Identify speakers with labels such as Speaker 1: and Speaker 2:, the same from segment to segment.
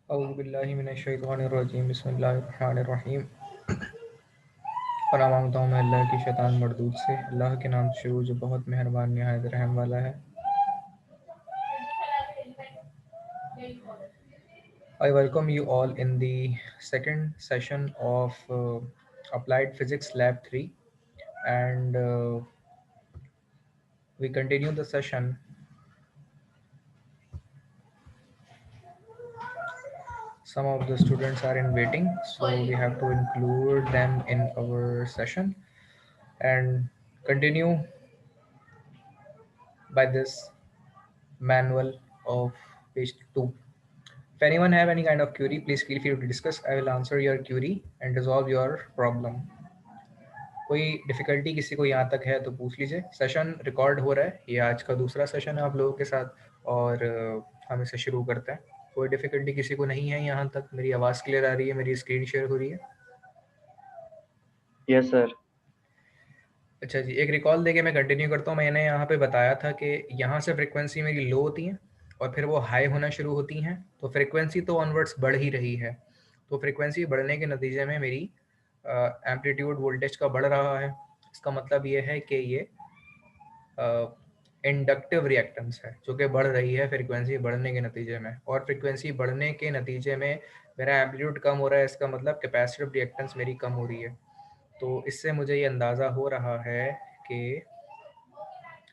Speaker 1: औज़ुबिल्लाहि मिनश्शैतानिर्रजीम बिस्मिल्लाहिर्रहमानिर्रहीम। पनाह मांगता हूँ मैं अल्लाह की शैतान मरदूद से। अल्लाह के नाम से शुरू जो बहुत मेहरबान निहायत रहम वाला है। I welcome you all in the second session of Applied Physics Lab 3, and we continue the session. Some of the students are in waiting, so we have to include them in our session and continue by this manual of page 2. If anyone have any kind of query, please feel free to discuss. I will answer your query and resolve your problem. कोई difficulty किसी को यहाँ तक है तो पूछ लीजिए। Session record हो रहा है, ये आज का दूसरा सेशन है आप लोगों के साथ, और हम इसे शुरू करते हैं। कोई डिफ़िकल्टी किसी को नहीं है यहाँ तक? मेरी आवाज़ क्लियर आ रही है? मेरी स्क्रीन शेयर हो रही है?
Speaker 2: Yes sir.
Speaker 1: अच्छा जी, एक रिकॉल देके मैं कंटिन्यू करता हूँ। मैंने यहाँ पे बताया था कि यहाँ से फ्रीक्वेंसी मेरी लो होती है और फिर वो हाई होना शुरू होती हैं, तो फ्रीक्वेंसी तो ऑनवर्ड्स बढ़ ही रही है। तो फ्रीक्वेंसी बढ़ने के नतीजे में मेरी एम्पलीट्यूड वोल्टेज का बढ़ रहा है। इसका मतलब ये है कि ये इंडक्टिव रिएक्टेंस है जो कि बढ़ रही है फ्रीक्वेंसी बढ़ने के नतीजे में, और फ्रीक्वेंसी बढ़ने के नतीजे में मेरा एम्पलीट्यूड कम हो रहा है। इसका मतलब कैपेसिटिव रिएक्टेंस मेरी कम हो रही है। तो इससे मुझे ये अंदाज़ा हो रहा है कि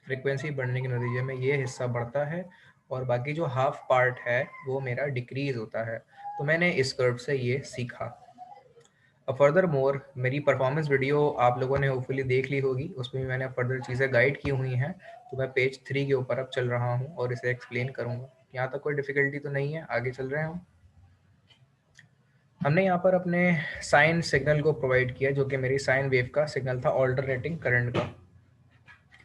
Speaker 1: फ्रीक्वेंसी बढ़ने के नतीजे में ये हिस्सा बढ़ता है और बाकी जो हाफ पार्ट है वो मेरा डिक्रीज़ होता है। तो मैंने इस कर्व से ये सीखा। अब फर्दर मोर मेरी परफॉर्मेंस वीडियो आप लोगों ने होपफुली देख ली होगी, उसमें भी मैंने फर्दर चीज़ें गाइड की हुई हैं। तो मैं पेज 3 के ऊपर अब चल रहा हूँ और इसे एक्सप्लेन करूँगा। यहाँ तक कोई डिफ़िकल्टी तो नहीं है? आगे चल रहे हैं हम। हमने यहाँ पर अपने साइन सिग्नल को प्रोवाइड किया जो कि मेरी साइन वेव का सिग्नल था ऑल्टरनेटिंग करंट का।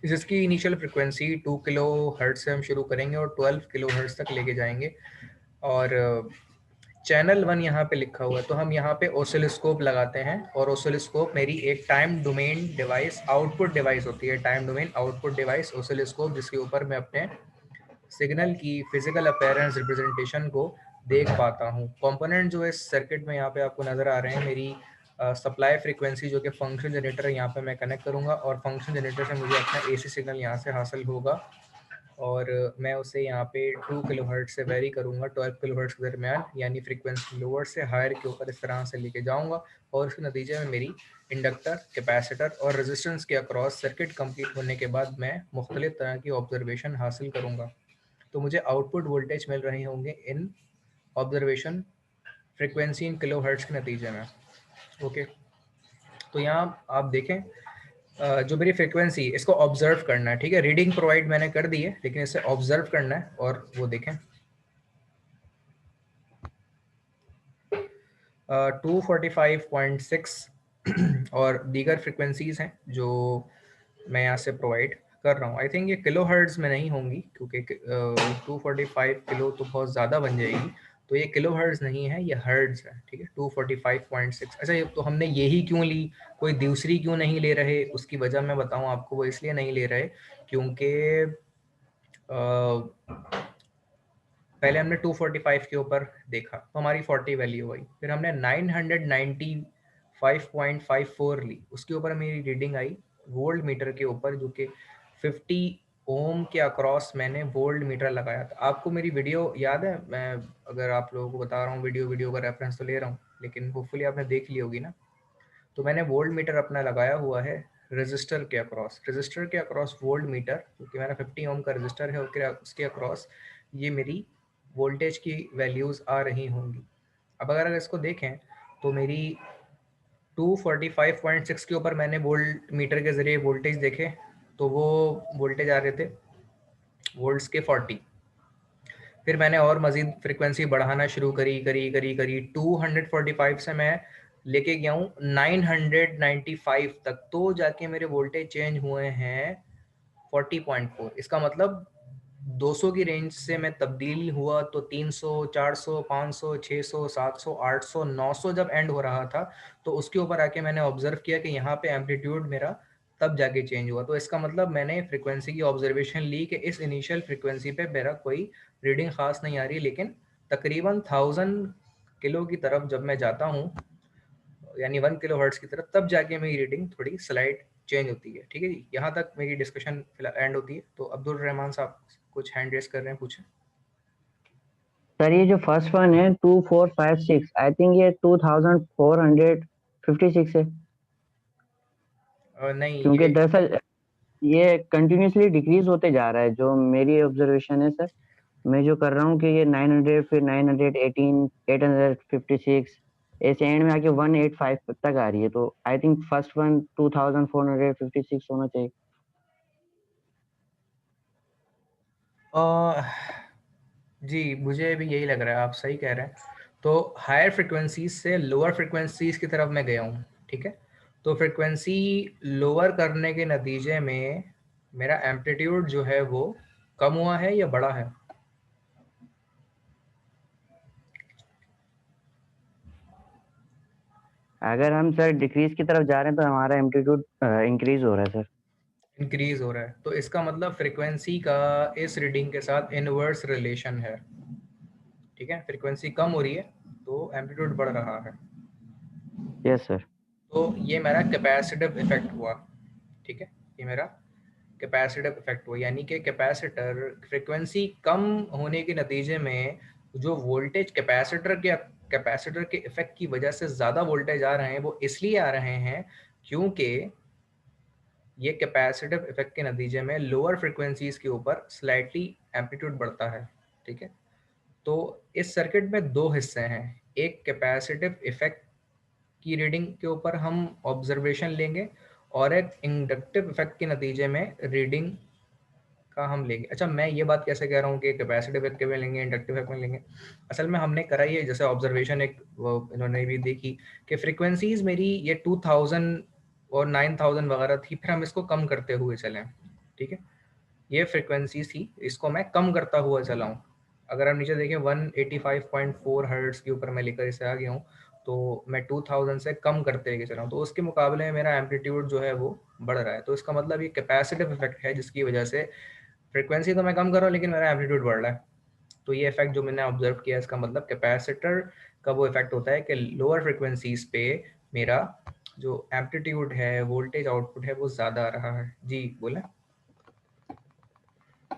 Speaker 1: इसकी इनिशियल फ्रिक्वेंसी 2 किलो हर्ट्ज से हम शुरू करेंगे और 12 किलो हर्ट्ज तक लेके जाएंगे। और चैनल 1 यहाँ पे लिखा हुआ है, तो हम यहाँ पे ओसिलोस्कोप लगाते हैं और ओसिलोस्कोप मेरी एक time domain device output device होती है। Time domain output device oscilloscope, जिसके ऊपर मैं अपने सिग्नल की फिजिकल अपीयरेंस रिप्रेजेंटेशन को देख पाता हूँ। कंपोनेंट जो इस सर्किट में यहाँ पे आपको नज़र आ रहे हैं, मेरी सप्लाई फ्रीक्वेंसी जो कि फंक्शन जनरेटर यहाँ पे मैं कनेक्ट करूँगा और फंक्शन जनरेटर से मुझे अपना एसी सिग्नल यहाँ से हासिल होगा और मैं उसे यहाँ पे 2 किलोहर्ट्ज़ से वेरी करूँगा 12 किलोहर्ट्ज़ के दरमियान, यानी फ्रीक्वेंसी लोअर से हायर के ऊपर इस तरह से लेके जाऊँगा और इसके नतीजे में मेरी इंडक्टर, कैपेसिटर और रेजिस्टेंस के अक्रॉस सर्किट कंप्लीट होने के बाद मैं मुख्तलिफ तरह की ऑब्जर्वेशन हासिल करूँगा। तो मुझे आउटपुट वोल्टेज मिल रहे होंगे इन ऑब्जर्वेशन फ्रीक्वेंसी इन किलोहर्ट्ज़ के नतीजे में। ओके, तो यहाँ आप देखें जो मेरी फ्रीक्वेंसी, इसको ऑब्जर्व करना है। ठीक है, रीडिंग प्रोवाइड मैंने कर दी है, लेकिन इसे ऑब्जर्व करना है और वो देखें 245.6 और दीगर फ्रिक्वेंसीज हैं जो मैं यहाँ से प्रोवाइड कर रहा हूँ। आई थिंक ये किलो हर्ट्ज़ में नहीं होंगी क्योंकि 245 किलो तो बहुत ज़्यादा बन जाएगी, तो ये किलो हर्ट्ज़ नहीं है, ये हर्ट्ज़ है। ठीक है, 245.6। अच्छा, ये तो हमने यही क्यों ली, कोई दूसरी क्यों नहीं ले रहे? उसकी वजह मैं बताऊँ आपको। वो इसलिए नहीं ले रहे क्योंकि पहले हमने 245 के ऊपर देखा तो हमारी 40 वैल्यू आई, फिर हमने 995.54 ली, उसके ऊपर मेरी रीडिंग आई वोल्ट मीटर के ऊपर, जो कि 50 ओम के अक्रॉस मैंने वोल्ट मीटर लगाया था। आपको मेरी वीडियो याद है? मैं अगर आप लोगों को बता रहा हूँ, वीडियो का रेफरेंस तो ले रहा हूँ, लेकिन होपफुली आपने देख ली होगी ना। तो मैंने वोल्ट मीटर अपना लगाया हुआ है रजिस्टर के अक्रॉस वोल्ट मीटर, क्योंकि मेरा 50 ओम का रजिस्टर है, उसके अक्रॉस ये मेरी वोल्टेज की वैल्यूज़ आ रही होंगी। अब अगर इसको देखें तो मेरी 245.6 के ऊपर मैंने वोल्ट मीटर के ज़रिए वोल्टेज देखे, तो वो वोल्टेज आ रहे थे वोल्ट्स के 40। फिर मैंने और मज़ीद फ्रीक्वेंसी बढ़ाना शुरू करी 245 से मैं लेके गया हूँ 995 तक, तो जाके मेरे वोल्टेज चेंज हुए हैं 40.4। इसका मतलब 200 की रेंज से मैं तब्दील हुआ तो 300, 400, 500, 600, 700, 800, 900 जब एंड हो रहा था, तो उसके ऊपर आके मैंने ऑब्जर्व किया कि यहाँ पे एम्पलीट्यूड मेरा तब जाके चेंज हुआ। तो इसका मतलब मैंने फ्रीक्वेंसी की ऑब्जर्वेशन ली कि इस इनिशियल फ्रीक्वेंसी पे मेरा कोई रीडिंग ख़ास नहीं आ रही, लेकिन तकरीबन 1000 किलो की तरफ जब मैं जाता हूँ, यानी 1 किलो हर्ट्ज की तरफ, तब जाके मेरी रीडिंग थोड़ी स्लाइड चेंज होती है। ठीक है जी, यहाँ तक मेरी डिस्कशन फिलहाल एंड होती है। तो अब्दुल रहमान साहब कुछ हैंड रेस कर रहे हैं, पूछें।
Speaker 2: सर ये जो फर्स्ट वन है 2456, आई थिंक ये 2456 है,
Speaker 1: नहीं,
Speaker 2: क्योंकि
Speaker 1: ये
Speaker 2: दरअसल ये कंटिन्यूसली डिक्रीज होते जा रहा है, जो मेरी ऑब्जर्वेशन है सर। मैं जो कर रहा हूँ कि ये 900, फिर 918, 856, ऐसे एंड में आके 185 तक आ रही है। तो आई थिंक फर्स्ट वन 2456 होना चाहिए।
Speaker 1: अ, जी, मुझे भी यही लग रहा है, आप सही कह रहे हैं। तो हायर फ्रिक्वेंसीज से लोअर फ्रिक्वेंसीज की तरफ मैं गया हूँ। ठीक है, तो फ्रिक्वेंसी लोअर करने के नतीजे में मेरा एम्पलीट्यूड जो है वो कम हुआ है या बढ़ा है?
Speaker 2: अगर हम सर डिक्रीज की तरफ जा रहे हैं तो हमारा एम्पलीट्यूड इंक्रीज हो रहा है सर।
Speaker 1: इंक्रीज हो रहा है, तो इसका मतलब फ्रिक्वेंसी का इस रीडिंग के साथ इनवर्स रिलेशन है। ठीक है, फ्रिक्वेंसी कम हो रही है तो एम्पलीट्यूड बढ़ रहा है।
Speaker 2: Yes sir.
Speaker 1: तो ये मेरा कैपेसिटिव इफेक्ट हुआ। ठीक है, ये मेरा कैपेसिटिव इफेक्ट हुआ, यानी कि कैपेसिटर फ्रिक्वेंसी कम होने के नतीजे में जो वोल्टेज कैपेसिटर के इफेक्ट की वजह से ज़्यादा वोल्टेज आ रहे हैं, वो इसलिए आ रहे हैं क्योंकि ये कैपेसिटिव इफेक्ट के नतीजे में लोअर फ्रिक्वेंसीज के ऊपर स्लाइटली एम्पलीट्यूड बढ़ता है। ठीक है, तो इस सर्किट में दो हिस्से हैं। एक कैपेसिटिव इफेक्ट की रीडिंग के ऊपर हम ऑब्जर्वेशन लेंगे, और एक इंडक्टिव इफेक्ट के नतीजे में रीडिंग का हम लेंगे। अच्छा, मैं ये बात कैसे कह रहा हूँ कि कैपेसिटिव इफेक्ट में लेंगे, इंडक्टिव इफेक्ट में लेंगे? असल में हमने करा ये, जैसे ऑब्जर्वेशन एक वो इन्होंने भी देखी कि फ्रीक्वेंसीज मेरी ये 2000 और 9000 वगैरह थी, फिर हम इसको कम करते हुए चले। ठीक है, ये फ्रीक्वेंसीज थी, इसको मैं कम करता हुआ चला हूँ। अगर आप नीचे देखें 185.4 हर्ट्ज के ऊपर मैं लेकर इसे आ गया हूँ, तो मैं 2000 से कम करते हुए चला हूँ, तो उसके मुकाबले में मेरा एम्पलीट्यूड जो है वो बढ़ रहा है। तो इसका मतलब ये कैपेसिटिव इफेक्ट है, जिसकी वजह से फ्रीक्वेंसी तो मैं कम कर रहा हूँ लेकिन मेरा एम्पलीट्यूड बढ़ रहा है। तो ये इफेक्ट जो मैंने ऑब्जर्व किया, इसका मतलब कैपेसिटर का वो इफेक्ट होता है कि लोअर फ्रिक्वेंसीज पे मेरा जो एम्पलीट्यूड है, वोल्टेज आउटपुट है, वो ज़्यादा आ रहा है। जी बोले।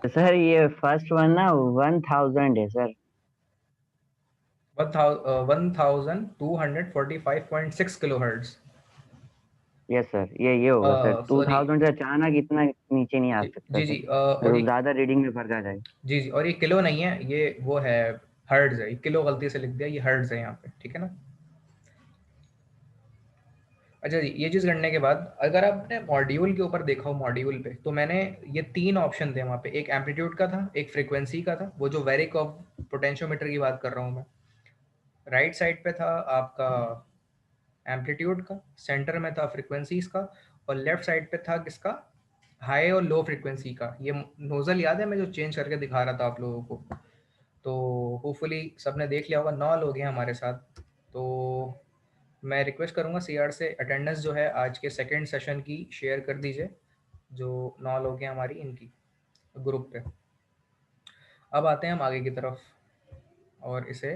Speaker 2: सर ये फर्स्ट वन ना 1000 है sir.
Speaker 1: 1245.6 kilo hertz.
Speaker 2: Yes sir, ये होगा सर। टू
Speaker 1: सॉरी,
Speaker 2: थाउजेंड से अचानक इतना नीचे नहीं आ
Speaker 1: जी
Speaker 2: सकता
Speaker 1: जी
Speaker 2: सर,
Speaker 1: जी, और
Speaker 2: तो
Speaker 1: ये,
Speaker 2: ज्यादा रीडिंग में फर्क आ जाएगा।
Speaker 1: जी जी, और ये किलो नहीं है, ये वो है, हर्ट्ज है। ये किलो गलती से लिख दिया, ये हर्ट्ज है यहाँ पे। ठीक है ना? अच्छा जी, ये चीज़ करने के बाद अगर आपने मॉड्यूल के ऊपर देखा हो, मॉड्यूल पे तो मैंने ये तीन ऑप्शन थे वहाँ पे। एक एम्पलीट्यूड का था, एक फ्रीक्वेंसी का था, वो जो वेरिक ऑफ पोटेंशियोमीटर की बात कर रहा हूँ मैं। राइट साइड पे था आपका एम्पलीट्यूड का, सेंटर में था फ्रीक्वेंसीज का, और लेफ्ट साइड पे था किसका? हाई और लो फ्रीक्वेंसी का। ये नोजल याद है मैं जो चेंज करके दिखा रहा था आप लोगों को? तो होपफुली सबने देख लिया होगा। 9 लोग हैं हमारे साथ। तो मैं रिक्वेस्ट करूंगा सीआर से अटेंडेंस जो है आज के सेकंड सेशन की शेयर कर दीजिए, जो 9 लोग हैं हमारी इनकी ग्रुप पे। अब आते हैं हम आगे की तरफ और इसे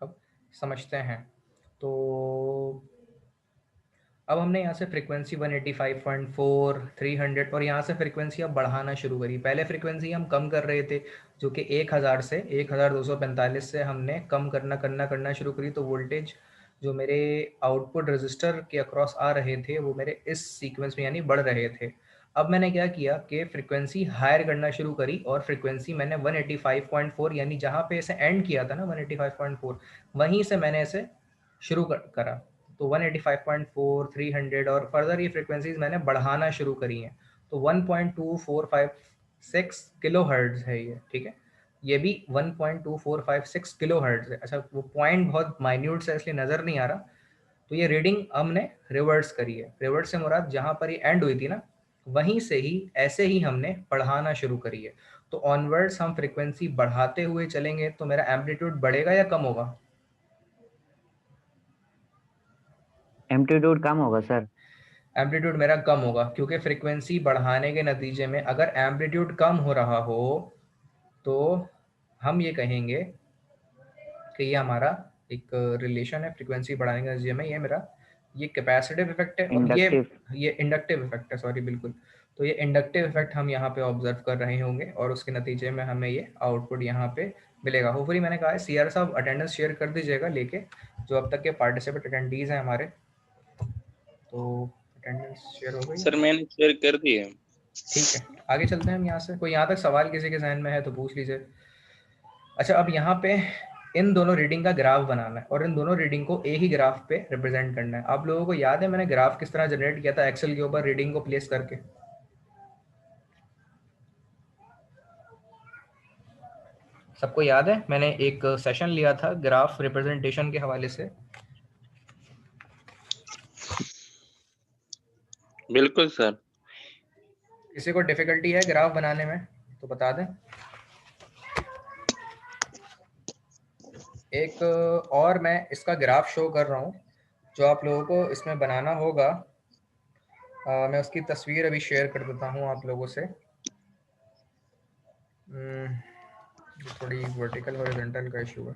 Speaker 1: अब समझते हैं। तो अब हमने यहाँ से फ्रीक्वेंसी 185.4, 300 और यहाँ से फ्रीक्वेंसी अब बढ़ाना शुरू करी। पहले फ्रीक्वेंसी हम कम कर रहे थे, जो कि 1000 से 1245 से हमने कम करना शुरू करी। तो वोल्टेज जो मेरे आउटपुट रजिस्टर के अक्रॉस आ रहे थे, वो मेरे इस सीक्वेंस में यानी बढ़ रहे थे। अब मैंने क्या किया कि फ्रीक्वेंसी हायर करना शुरू करी, और फ्रीक्वेंसी मैंने 185.4, यानी जहाँ पे इसे एंड किया था ना 185.4, वहीं से मैंने इसे शुरू करा। तो 185.4, 300 और फर्दर ये फ्रिक्वेंसीज मैंने बढ़ाना शुरू करी हैं। तो 1.2456 किलो हर्ट्ज है ये। ठीक है, ये भी 1.2456 किलो हर्ट्ज है। अच्छा, वो पॉइंट बहुत माइन्यूट से इसलिए नज़र नहीं आ रहा। तो ये रीडिंग हमने रिवर्स करी है। रिवर्स से मुराद जहाँ पर ये एंड हुई थी ना, वहीं से ही ऐसे ही हमने बढ़ाना शुरू करी है। तो ऑनवर्ड्स हम फ्रिक्वेंसी बढ़ाते हुए चलेंगे तो मेरा एम्पलीट्यूड बढ़ेगा या कम होगा?
Speaker 2: एम्पलीट्यूड कम होगा सर।
Speaker 1: एम्पलीट्यूड मेरा कम होगा, क्योंकि फ्रीक्वेंसी बढ़ाने के नतीजे में अगर एम्पलीट्यूड कम हो रहा हो तो हम ये कहेंगे कि ये हमारा एक रिलेशन है फ्रीक्वेंसी बढ़ाने का नतीजे में, ये मेरा ये कैपेसिटिव इफेक्ट है और ये इंडक्टिव इफेक्ट है, सॉरी बिल्कुल। तो ये इंडक्टिव इफेक्ट हम यहाँ पे ऑब्जर्व कर रहे होंगे और उसके नतीजे में हमें ये आउटपुट यहाँ पे मिलेगा। होपफुली मैंने कहा है सीआर साहब अटेंडेंस शेयर कर दीजिएगा लेके, जो अब तक के पार्टिसिपेंट अटेंडीज हैं हमारे, तो अटेंडेंस शेयर हो गई
Speaker 3: सर मैंने शेयर कर दी है।
Speaker 1: ठीक है, आगे चलते हैं हम यहाँ से। कोई यहाँ तक सवाल किसी के जहन में है तो पूछ लीजिए। अच्छा, अब यहाँ पे इन दोनों रीडिंग का ग्राफ बनाना है और इन दोनों रीडिंग को एक ही ग्राफ पे रिप्रेजेंट करना है। आप लोगों को याद है मैंने ग्राफ किस तरह जनरेट किया था एक्सेल के ऊपर रीडिंग को प्लेस करके? सबको याद है? मैंने एक सेशन लिया था ग्राफ रिप्रेजेंटेशन के हवाले से।
Speaker 3: बिल्कुल सर।
Speaker 1: किसी को डिफिकल्टी है ग्राफ बनाने में तो बता दें। एक और मैं इसका ग्राफ शो कर रहा हूँ जो आप लोगों को इसमें बनाना होगा। मैं उसकी तस्वीर अभी शेयर कर देता हूँ आप लोगों से। थोड़ी वर्टिकल हॉरिजॉन्टल का इशू है।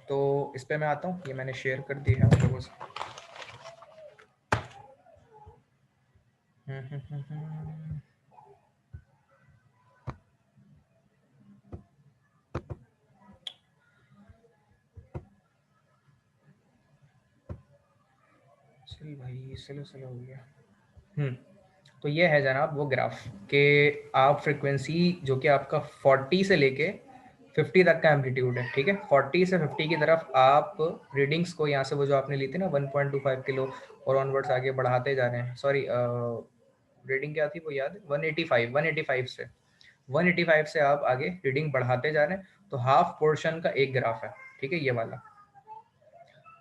Speaker 1: तो इस पे मैं आता हूँ, ये मैंने शेयर कर दी है आप लोगों से। चल भाई स्लो हो गया। तो ये है जनाब वो ग्राफ के आप फ्रिक्वेंसी जो कि आपका 40 से लेके 50 तक का एम्पलीट्यूड है, ठीक है। 40 से 50 की तरफ आप रीडिंग्स को यहाँ से वो जो आपने ली थी ना 1.25 किलो और ऑनवर्ड्स आगे बढ़ाते जा रहे हैं। सॉरी रीडिंग क्या थी वो याद है? 185 से 185 से आप आगे रीडिंग बढ़ाते जा रहे हैं। तो हाफ पोर्शन का एक ग्राफ है, ठीक है, ये वाला।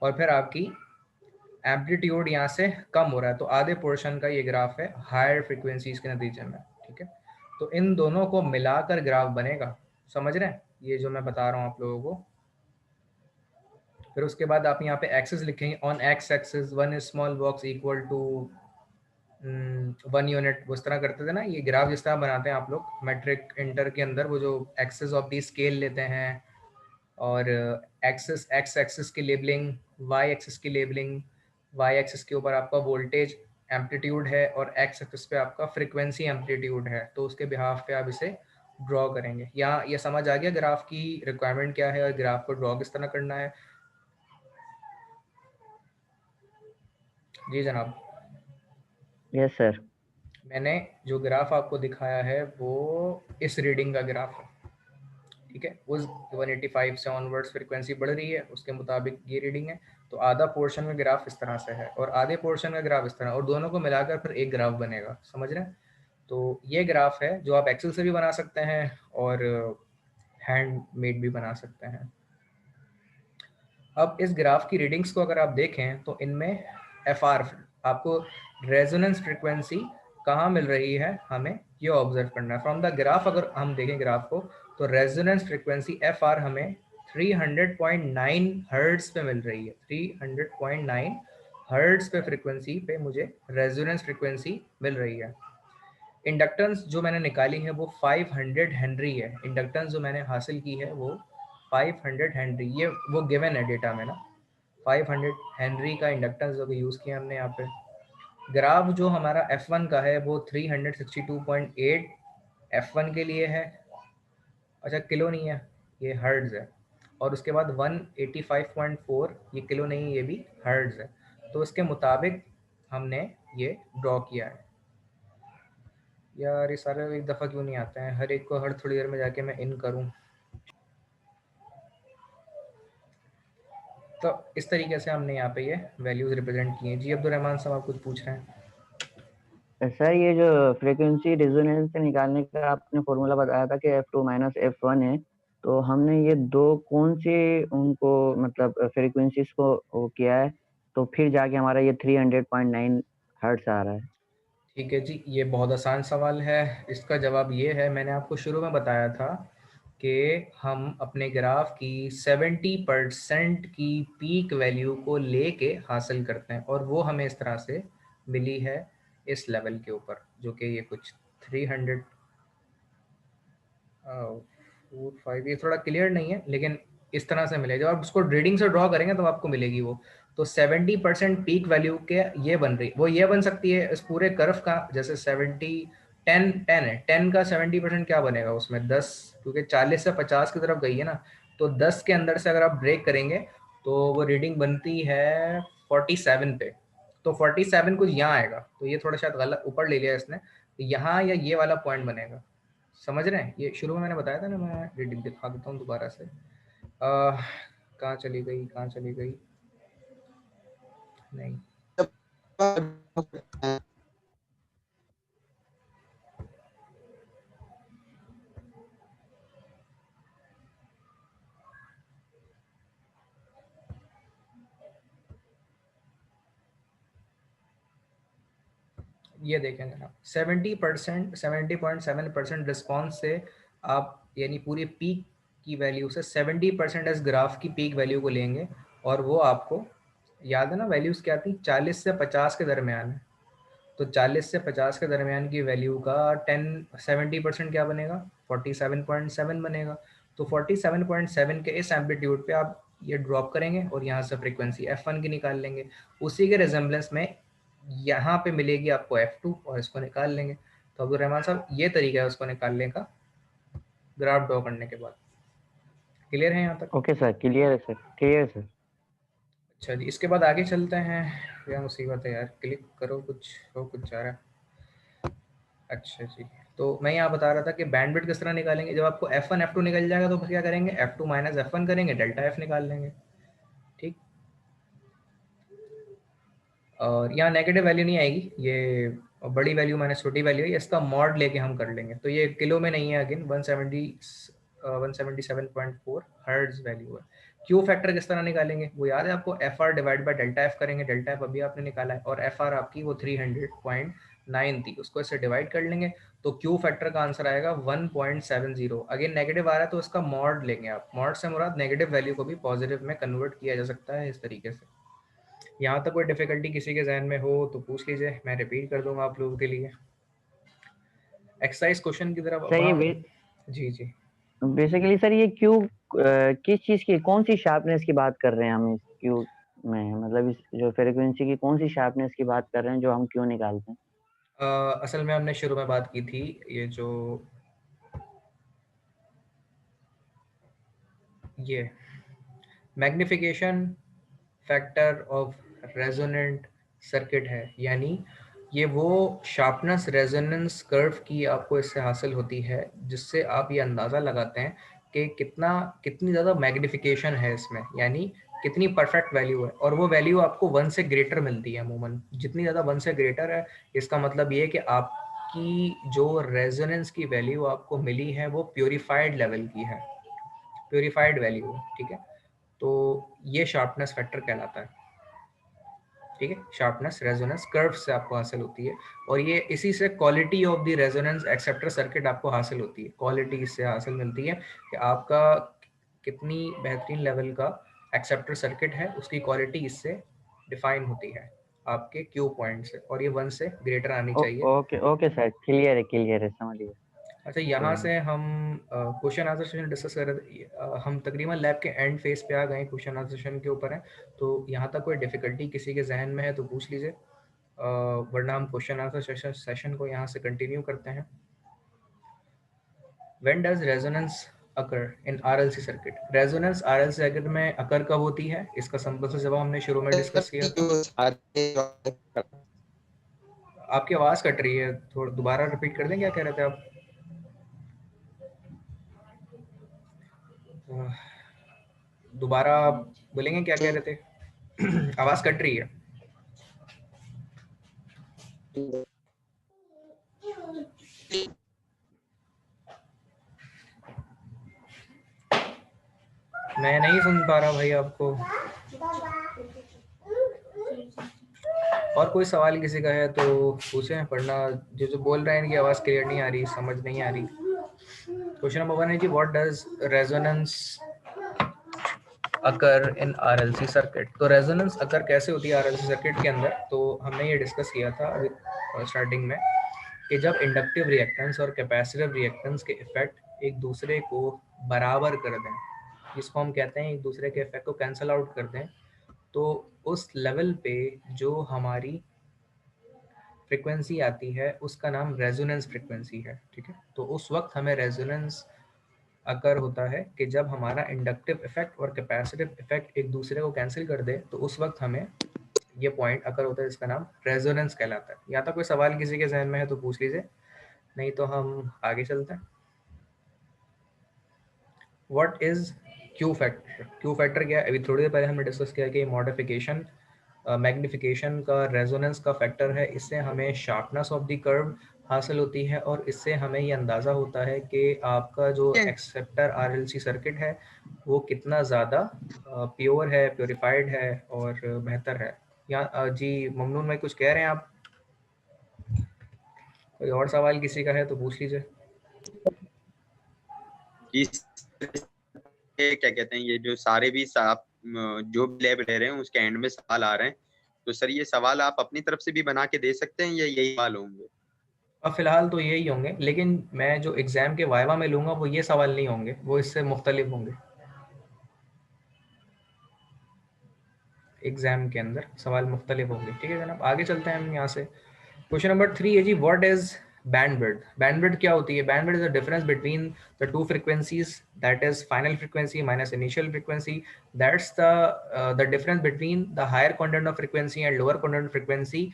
Speaker 1: और फिर आपकी एम्पलीट्यूड यहाँ से कम हो रहा है तो आधे पोर्शन का ये ग्राफ है हायर फ्रीक्वेंसीज के नतीजे में, ठीक है। तो इन दोनों को मिलाकर ग्राफ बनेगा, समझ रहे हैं ये जो मैं बता रहा हूँ आप लोगों को। फिर उसके बाद आप यहाँ पे एक्सेस लिखेंगे, on x axis 1 small box equal to 1 unit. वो इस तरह करते थे ना, ये ग्राफ जिस तरह बनाते हैं आप लोग मैट्रिक इंटर के अंदर, वो जो एक्सेस ऑफ दी स्केल लेते हैं और एक्सेस एक्स एक्सिस की लेबलिंग, वाई एक्सिस की लेबलिंग, वाई एक्सिस के ऊपर आपका वोल्टेज एम्पलीट्यूड है और एक्स एक्सिस पे आपका फ्रीक्वेंसी एम्पलीट्यूड है। तो उसके बिहाफ पे आप इसे ड्रॉ करेंगे। यहाँ ये समझ आ गया ग्राफ की रिक्वायरमेंट क्या है और ग्राफ को ड्रॉ किस तरह करना है? जी जनाब।
Speaker 2: Yes sir.
Speaker 1: मैंने जो ग्राफ आपको दिखाया है वो इस रीडिंग का ग्राफ है, ठीक है। उस 185 से ऑनवर्ड्स फ्रीक्वेंसी बढ़ रही है, उसके मुताबिक ये रीडिंग है। तो आधा पोर्शन का ग्राफ इस तरह से है और आधे पोर्शन का ग्राफ इस तरह, और दोनों को मिलाकर फिर एक ग्राफ बनेगा, समझ रहे हैं? तो ये ग्राफ है जो आप एक्सेल से भी बना सकते हैं और हैंड मेड भी बना सकते हैं। अब इस ग्राफ की रीडिंग्स को अगर आप देखें तो इनमें एफ आर, आपको रेजोनेंस फ्रीक्वेंसी कहाँ मिल रही है हमें ये ऑब्जर्व करना है फ्रॉम द ग्राफ। अगर हम देखें ग्राफ को तो रेजोनेंस फ्रीक्वेंसी एफ आर हमें 300.9 हर्ट्ज पे मिल रही है। 300.9 हर्ट्ज पे फ्रीक्वेंसी पे मुझे रेजोनेंस फ्रीक्वेंसी मिल रही है। इंडक्टेंस जो मैंने निकाली है वो 500 हेनरी है। इंडक्टेंस जो मैंने हासिल की है वो 500 हेनरी, ये वो गिवन है डेटा में ना, 500 हेनरी का इंडक्टेंस जो यूज़ किया हमने यहाँ पे। ग्राफ जो हमारा F1 का है वो 362.8 F1 के लिए है। अच्छा किलो नहीं है, ये हर्ट्ज है। और उसके बाद 185.4 ये किलो नहीं, ये भी हर्ट्ज है। तो उसके मुताबिक हमने ये ड्रॉ किया है। यार ये सारे एक दफ़ा क्यों नहीं आते हैं? हर एक को हर थोड़ी देर में जाके मैं इन करूं। तो इस तरीके से हमने यहाँ पे ये वैल्यूज रिप्रेजेंट किए हैं। जी अब्दुलरहमान साहब आप कुछ पूछ रहे हैं?
Speaker 2: सर ये जो फ्रीक्वेंसी रेजोनेंस से निकालने का आपने फॉर्मूला बताया था कि F2 माइनस F1 है, तो हमने ये दो कौन सी उनको मतलब फ्रीक्वेंसीज को वो किया है, तो फिर जाके हमारा ये 300.9 हर्ट्ज आ रहा है।
Speaker 1: ठीक है जी, ये बहुत आसान सवाल है। इसका जवाब ये है, मैंने आपको शुरू में बताया था कि हम अपने ग्राफ की 70% की पीक वैल्यू को लेके हासिल करते हैं, और वो हमें इस तरह से मिली है इस लेवल के ऊपर, जो कि ये कुछ 300 4 5, ये थोड़ा क्लियर नहीं है, लेकिन इस तरह से मिलेगा। जब आप उसको रीडिंग से ड्रॉ करेंगे तो आपको मिलेगी वो। तो 70% पीक वैल्यू के ये बन रही, वो ये बन सकती है इस पूरे कर्व का, जैसे 70 10 है, 10 का 70% क्या बनेगा उसमें 10, क्योंकि 40 से 50 की तरफ गई है ना, तो 10 के अंदर से अगर आप ब्रेक करेंगे तो वो रीडिंग बनती है 47 पे। तो 47 कुछ यहाँ आएगा, तो ये थोड़ा शायद गलत ऊपर ले लिया इसने, तो यहाँ या ये वाला पॉइंट बनेगा। समझ रहे हैं? ये शुरू में मैंने बताया था ना, मैं रीडिंग दिखा देता हूँ दोबारा से। कहाँ चली गई, कहाँ चली गई? नहीं, ये देखेंगे ना, 70%, 70.7% रिस्पॉन्स से आप यानी पूरी पीक की वैल्यू से 70% इस ग्राफ की पीक वैल्यू को लेंगे, और वो आपको याद है ना वैल्यूज क्या थी, 40 से 50 के दरमियान है। तो 40 से 50 के दरमियान की वैल्यू का 70% क्या बनेगा, 47.7 बनेगा। तो 47.7 के इस एम्पलीट्यूड पे आप ये ड्रॉप करेंगे और यहाँ से फ्रीक्वेंसी f1 की निकाल लेंगे। उसी के रिजेम्बलेंस में यहाँ पे मिलेगी आपको f2, और इसको निकाल लेंगे। तो अब्दुल रहमान साहब, ये तरीका है उसको निकालने का ग्राफ ड्रॉ करने के बाद। क्लियर है यहाँ तक?
Speaker 2: ओके सर, क्लियर है सर, क्लियर सर।
Speaker 1: अच्छा जी, इसके बाद आगे चलते हैं। क्या मुसीबत है यार, क्लिक करो, कुछ हो कुछ जा रहा है। अच्छा जी, तो मैं यहाँ बता रहा था कि बैंडविड्थ किस तरह निकालेंगे। जब आपको f1 f2 निकल जाएगा तो फिर क्या करेंगे, f2 माइनस f1 करेंगे, डेल्टा f निकाल लेंगे। ठीक, और यहाँ नेगेटिव वैल्यू नहीं आएगी, ये बड़ी वैल्यू माइनस छोटी वैल्यू है, इसका मॉड लेके हम कर लेंगे। तो ये किलो में नहीं है, अगेन 177.4 हर्ट्ज वैल्यू है। क्यू फैक्टर किस तरह निकालेंगे, वो याद है आपको, F R divide by delta F करेंगे। डेल्टा एफ अभी आपने निकाला है, और एफ आर आपकी वो 300.9 थी, उसको इससे डिवाइड कर लेंगे। तो क्यू फैक्टर का आंसर आएगा 1.70। अगेन नेगेटिव आ रहा है तो इसका मॉड लेंगे आप। मॉड से मुराद नेगेटिव वैल्यू को भी पॉजिटिव में कन्वर्ट किया जा सकता है इस तरीके से। यहाँ तक कोई डिफिकल्टी किसी के जहन में हो तो पूछ लीजिए, मैं रिपीट कर दूंगा आप लोगों के लिए। एक्सरसाइज क्वेश्चन की तरफ
Speaker 2: सर
Speaker 1: वहाँ।
Speaker 2: ये
Speaker 1: जी जी,
Speaker 2: बेसिकली सर ये क्यू किस चीज की, कौन सी शार्पनेस की बात कर रहे हैं हम इस क्यू में, मतलब इस जो फ्रीक्वेंसी की कौन सी शार्पनेस की बात कर रहे हैं जो हम क्यू निकालते हैं?
Speaker 1: असल में हमने शुरू में बात की थी, ये जो ये magnification factor of resonant circuit है, यानी ये वो शार्पनेस रेजोनेंस कर्व की आपको इससे हासिल होती है, जिससे आप ये अंदाज़ा लगाते हैं कि कितनी ज़्यादा मैग्निफिकेशन है इसमें, यानी कितनी परफेक्ट वैल्यू है। और वो वैल्यू आपको 1 से ग्रेटर मिलती है अमूमन। जितनी ज़्यादा 1 से ग्रेटर है, इसका मतलब ये है कि आपकी जो रेजोनेंस की वैल्यू आपको मिली है वो प्योरीफाइड लेवल की है, प्योरीफाइड वैल्यू है। ठीक है, तो ये शार्पनेस फैक्टर कहलाता है। ठीक है, शार्पनेस रेजोनेंस कर्व से आपको हासिल होती है, और ये इसी से quality of the resonance acceptor circuit आपको हासिल होती है। क्वालिटी इससे हासिल मिलती है कि आपका कितनी बेहतरीन लेवल का एक्सेप्टर सर्किट है, उसकी क्वालिटी इससे डिफाइन होती है आपके क्यू पॉइंट से, और ये 1 से ग्रेटर आनी चाहिए।
Speaker 2: ओके ओके सर, क्लियर है, समझ गया।
Speaker 1: अच्छा, यहाँ से हम क्वेश्चन आंसर सेशन डिस्कस कर रहे थे। हम तकरीबन लैब के एंड फेज पे आ गए, क्वेश्चन आंसर सेशन के ऊपर है। तो यहाँ तक कोई डिफिकल्टी किसी के जहन में है तो पूछ लीजिए, वरना हम क्वेश्चन आंसर सेशन को यहाँ से कंटिन्यू करते हैं। When does resonance occur in RLC circuit? Resonance RLC circuit में अकर कब होती है, इसका सिंपल सा जवाब हमने शुरू में डिस्कस किया था। आपकी आवाज़ कट रही है, थोड़ा दोबारा रिपीट कर दें, क्या कह रहे थे आप? दोबारा बोलेंगे, क्या कह रहे थे? आवाज़ कट रही है। मैं नहीं सुन पा रहा भाई आपको। और कोई सवाल किसी का है तो पूछें, वरना जो जो बोल रहे हैं इनकी आवाज़ क्लियर नहीं आ रही, समझ नहीं आ रही। क्वेश्चन नंबर 1 है जी, what does resonance occur in RLC circuit. तो रेजोनेंस अकर कैसे होती है आरएलसी सर्किट के अंदर, तो हमने ये डिस्कस किया था अभी स्टार्टिंग में कि जब इंडक्टिव रिएक्टेंस और कैपेसिटिव रिएक्टेंस के इफेक्ट एक दूसरे को बराबर कर दें, जिसको हम कहते हैं एक दूसरे के इफेक्ट को कैंसल आउट कर दें, तो उस लेवल पे जो हमारी फ्रीक्वेंसी आती है उसका नाम रेजोनेंस फ्रीक्वेंसी है। ठीक है, तो उस वक्त हमें रेजोनेंस अकर होता है कि जब हमारा इंडक्टिव इफेक्ट और कैपेसिटिव इफेक्ट एक दूसरे को कैंसिल कर दे, तो उस वक्त हमें ये पॉइंट अकर होता है, जिसका नाम रेजोनेंस कहलाता है। यहाँ तक कोई सवाल किसी के जहन में है तो पूछ लीजिए, नहीं तो हम आगे चलते हैं। What is Q factor? Q factor क्या है? अभी थोड़ी देर पहले हमने डिस्कस किया कि मॉडिफिकेशन मैग्निफिकेशन का रेजोनेंस का फैक्टर है। इससे हमें शार्पनेस ऑफ द कर्व हासिल होती है और इससे हमें ये अंदाज़ा होता है कि आपका जो एक्सेप्टर आरएलसी सर्किट है वो कितना ज़्यादा प्योर है, प्योरीफाइड है और बेहतर है। यहाँ जी ममनून भाई कुछ कह रहे हैं आप? कोई और सवाल किसी का है तो पूछ लीजिए।
Speaker 4: ये क्या कहते हैं, ये जो सारे भी आप जो भी लैब ले रहे हैं उसके एंड में सवाल आ रहे हैं, तो सर ये सवाल आप अपनी तरफ से भी बना के दे सकते हैं या यही सवाल होंगे?
Speaker 1: अब फिलहाल तो यही होंगे, लेकिन मैं जो एग्जाम के वाइवा में लूंगा वो ये सवाल नहीं होंगे, वो इससे मुख्तलिफ होंगे। एग्जाम के अंदर सवाल मुख्तलिफ होंगे। ठीक है जनाब, आगे चलते हैं हम यहाँ से। क्वेश्चन नंबर 3 है जी, व्हाट इज बैंडविड्थ? बैंडविड्थ क्या होती है? Bandwidth is the difference between the two frequencies, that is final frequency minus initial frequency. That's the difference between the higher content of frequency and lower content of frequency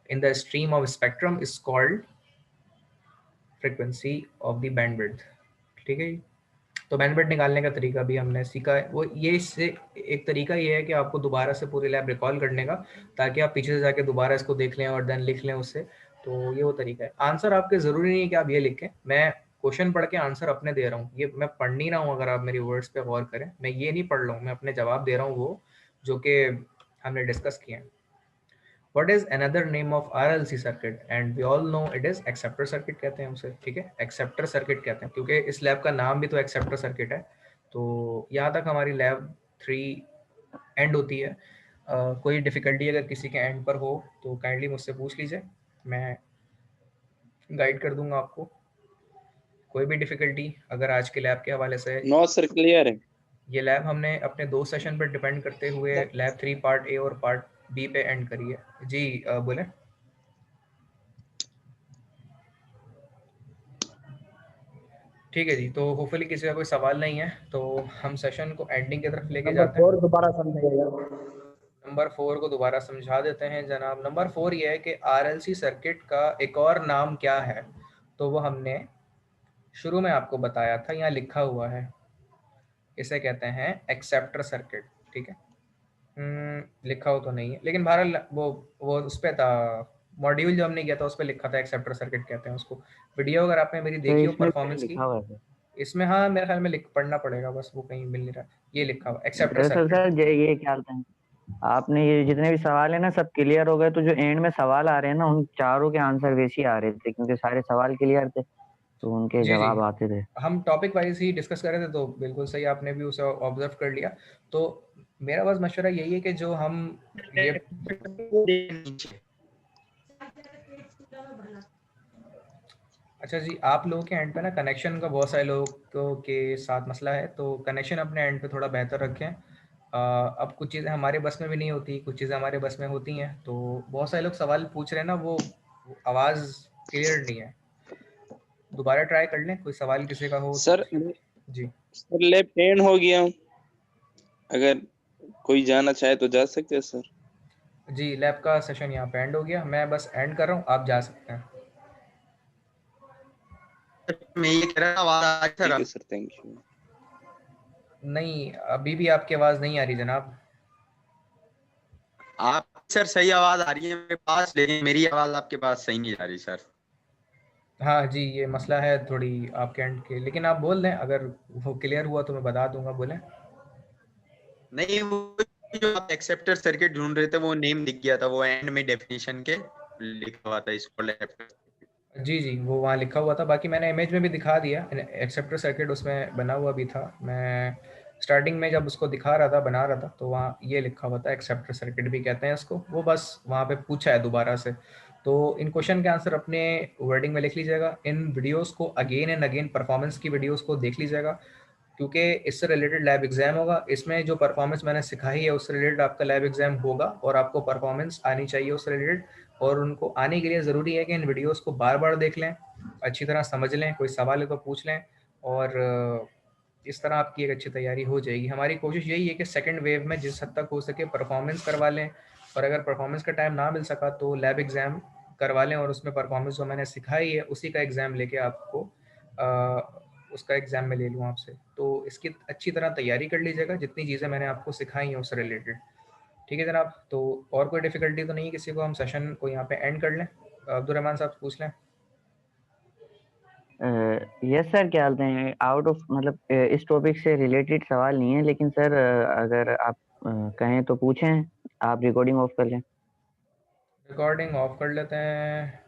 Speaker 1: in the stream of spectrum is called frequency of the bandwidth. ठीक है, तो bandwidth निकालने का तरीका भी हमने सीखा है। वो ये इससे एक तरीका ये है कि आपको दोबारा से पूरी लैब रिकॉल करने का, ताकि आप पीछे से जाके दोबारा इसको देख लें और देन लिख लें उससे। तो ये वो तरीका है। आंसर आपके ज़रूरी नहीं है कि आप ये लिखें, मैं क्वेश्चन पढ़ के आंसर अपने दे रहा हूँ, ये मैं पढ़ नहीं रहा हूँ। अगर आप मेरी वर्ड्स पे गौर करें, मैं ये नहीं पढ़ रहा हूँ, मैं अपने जवाब दे रहा हूँ वो जो कि हमने डिस्कस किए हैं। What is another name of RLC circuit? And we all know it is acceptor circuit कहते हैं उसे। ठीक है, acceptor circuit कहते हैं क्योंकि इस लैब का नाम भी तो acceptor circuit है। तो यहाँ तक हमारी लैब 3 एंड होती है। कोई डिफिकल्टी अगर किसी के एंड पर हो तो काइंडली मुझसे पूछ लीजिए, मैं गाइड कर दूंगा आपको। कोई भी डिफिकल्टी अगर आज के लैब के हवाले से।
Speaker 3: नो सर, क्लियर है।
Speaker 1: ये लैब हमने अपने 2 सेशन पर डिपेंड करते हुए लैब 3 पार्ट ए और पार्ट बी पे एंड करी है। जी बोले। ठीक है जी, तो होपफुली किसी का कोई सवाल नहीं है, तो हम सेशन को एंडिंग की तरफ लेके जाते हैं।
Speaker 5: नंबर 4 दोबारा समझाइएगा।
Speaker 1: नंबर 4 को दोबारा समझा देते हैं जनाब। नंबर 4 ये है कि आरएलसी सर्किट का एक और नाम क्या है, तो वो हमने शुरू में आपको बताया था, यहाँ लिखा हुआ है। इसे कहते हैं एक्सेप्टर सर्किट। ठीक है, लिखा हो तो नहीं है, लेकिन बहरहाल वो उस पर था, मॉड्यूल जो हमने किया था उस पर लिखा था एक्सेप्टर सर्किट कहते हैं उसको। वीडियो अगर आपने मेरी देखी हो परफॉर्मेंस की,
Speaker 2: लिखा हुआ है
Speaker 1: इसमें हाँ मेरे ख्याल में पढ़ना पड़ेगा, बस वो कहीं मिल नहीं रहा। ये लिखा हुआ एक्सेप्टर
Speaker 2: दरअसल
Speaker 1: सर्किट।
Speaker 2: सर ये क्या होता है, आपने ये जितने भी सवाल है ना सब क्लियर हो गए, तो जो एंड में सवाल आ रहे हैं ना उन चारों के आंसर वैसे ही आ रहे थे, क्योंकि सारे सवाल क्लियर थे तो उनके
Speaker 1: जी
Speaker 2: जवाब
Speaker 1: जी,
Speaker 2: आते थे।
Speaker 1: हम टॉपिक वाइज ही डिस्कस कर रहे थे, तो बिल्कुल सही, आपने भी उसे ऑब्जर्व कर लिया। तो मेरा बस मशवरा यही है कि जो हम ये अच्छा जी, आप लोगों के एंड पे ना कनेक्शन का बहुत सारे लोगों के साथ मसला है, तो कनेक्शन अपने एंड पे थोड़ा बेहतर रखें। अब कुछ चीज़ें हमारे बस में भी नहीं होती, कुछ चीज़ें हमारे बस में होती हैं, तो बहुत सारे लोग सवाल पूछ रहे हैं ना, वो आवाज़ क्लियर नहीं है। दोबारा ट्राई कर लें, कोई सवाल किसी का हो
Speaker 3: सर
Speaker 1: जी।
Speaker 3: सर लेफ्ट हैंड हो गया, अगर कोई जाना चाहे तो जा सकते हैं सर।
Speaker 1: जी, लैब का सेशन यहाँ पे एंड हो गया, मैं बस एंड कर रहा हूँ, आप जा सकते हैं।
Speaker 4: मैं ये कह रहा था आवाज आ रही
Speaker 3: ठीक है
Speaker 4: है
Speaker 3: सर, थैंक यू।
Speaker 1: नहीं, अभी भी आपकी आवाज़ नहीं आ रही जनाब।
Speaker 4: आप सर सही आवाज आ रही है मेरे पास, लेकिन मेरी आवाज आपके पास सही नहीं आ रही सर।
Speaker 1: हाँ जी, ये मसला है थोड़ी आपके एंड के, लेकिन आप बोल दें, अगर वो क्लियर हुआ तो मैं बता दूंगा। बोलें।
Speaker 4: नहीं वो जो आप एक्सेप्टर सर्किट ढूंढ रहे थे वो नेम दिख गया था, वो एंड में डेफिनेशन के लिखा हुआ था इसको एक्सेप्टर।
Speaker 1: जी जी, वो वहाँ लिखा हुआ था, बाकी मैंने इमेज में भी दिखा दिया, एक्सेप्टर सर्किट उसमें बना हुआ भी था। मैं स्टार्टिंग में जब उसको दिखा रहा था, बना रहा था, तो वहाँ ये लिखा हुआ था, एक्सेप्टर सर्किट भी कहते हैं इसको। वो बस वहाँ पे पूछा है दोबारा से। तो इन क्वेश्चन के आंसर अपने वर्डिंग में लिख लीजिएगा। इन वीडियोस को अगेन एंड अगेन, परफॉर्मेंस की वीडियोस को देख लीजिएगा, क्योंकि इससे रिलेटेड लैब एग्जाम होगा। इसमें जो परफॉर्मेंस मैंने सिखाई है उससे रिलेटेड आपका लैब एग्जाम होगा, और आपको परफॉर्मेंस आनी चाहिए उससे रिलेटेड। और उनको आने के लिए ज़रूरी है कि इन वीडियोस को बार बार देख लें, अच्छी तरह समझ लें, कोई सवाल है तो पूछ लें, और इस तरह आपकी एक अच्छी तैयारी हो जाएगी। हमारी कोशिश यही है कि सेकंड वेव में जिस हद तक हो सके परफॉर्मेंस करवा लें, और अगर परफॉर्मेंस का टाइम ना मिल सका तो लैब एग्ज़ाम करवा लें, और उसमें परफॉर्मेंस जो मैंने सिखाई है उसी का एग्ज़ाम लेके आपको उसका एग्ज़ाम में ले लूँ आपसे। तो इसकी अच्छी तरह तैयारी कर लीजिएगा, जितनी चीज़ें मैंने आपको सिखाई हैं उससे रिलेटेड। ठीक है जनाब, तो और कोई डिफ़िकल्टी तो नहीं है किसी को? हम सेशन को यहाँ पे एंड कर लें। अब्दुलरहमान साहब पूछ लें।
Speaker 2: यस सर, क्या बोलते हैं, आउट ऑफ मतलब इस टॉपिक से रिलेटेड सवाल नहीं है, लेकिन सर अगर आप कहें तो पूछें, आप रिकॉर्डिंग ऑफ कर लें।
Speaker 1: रिकॉर्डिंग ऑफ कर लेते हैं।